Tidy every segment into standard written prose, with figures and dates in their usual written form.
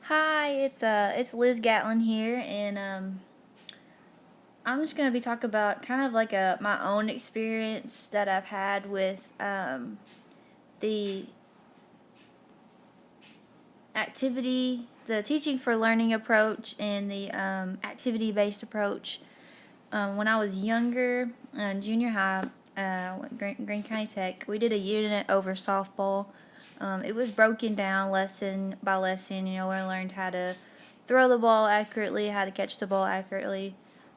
Hi, it's Liz Gatlin here, and I'm just gonna be talking about kind of like my own experience that I've had with the the teaching for learning approach and the activity based approach. When I was younger, junior high, Greene County Tech, we did a unit over softball. It was broken down lesson by lesson. We learned how to throw the ball accurately, how to catch the ball accurately.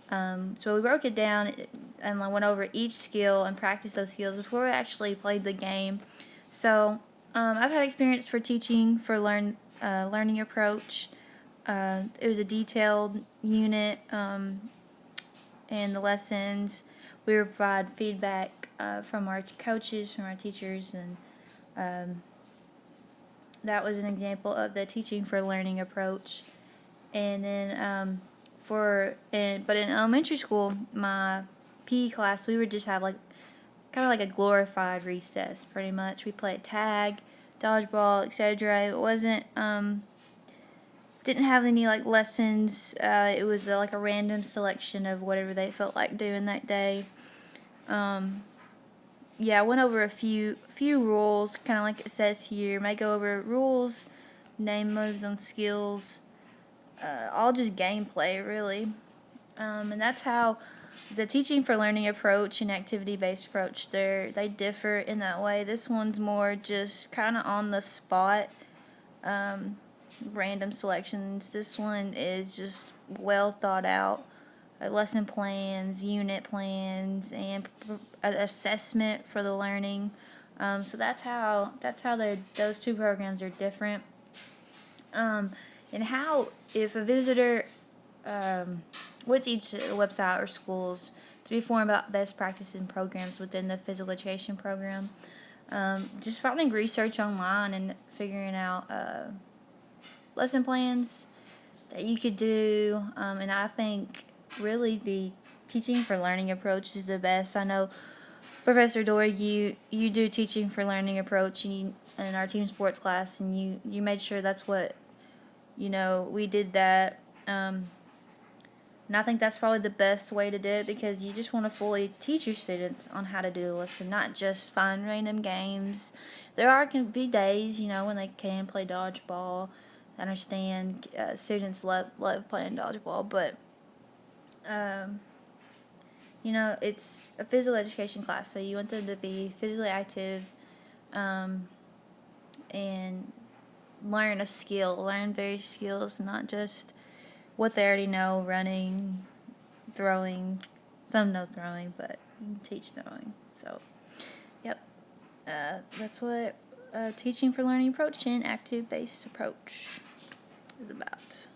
So we broke it down and went over each skill and practiced those skills before we actually played the game. So I've had experience for teaching for learning approach. It was a detailed unit, and the lessons. We would provide feedback from our coaches, from our teachers, and that was an example of the teaching for learning approach. And then but in elementary school, my PE class, we would just have like kind of like a glorified recess, pretty much. We played tag, dodgeball, etc. It wasn't didn't have any like lessons. It was like a random selection of whatever they felt like doing that day. Yeah, I went over a few rules, kind of like it says here. May go over rules, name moves on skills, all just gameplay really. And that's how the teaching for learning approach and activity based approach they differ in that way. This one's more just kind of on the spot, random selections. This one is just well thought out. Lesson plans, unit plans, and an assessment for the learning. So that's how those two programs are different. And how if a visitor with each website or schools to be informed about best practices and programs within the physical education program. Just finding research online and figuring out lesson plans that you could do. And I think really the teaching for learning approach is the best. I know Professor Dory, you do teaching for learning approach in our team sports class, and you made sure that's what we did that. And I think that's probably the best way to do it because you just want to fully teach your students on how to do the lesson, not just find random games. Can be days, when they can play dodgeball. I understand students love playing dodgeball, but it's a physical education class, so you want them to be physically active, and learn various skills, not just what they already know, running, throwing. Some know throwing, but you can teach throwing. So, yep, that's what teaching for learning approach and active based approach is about.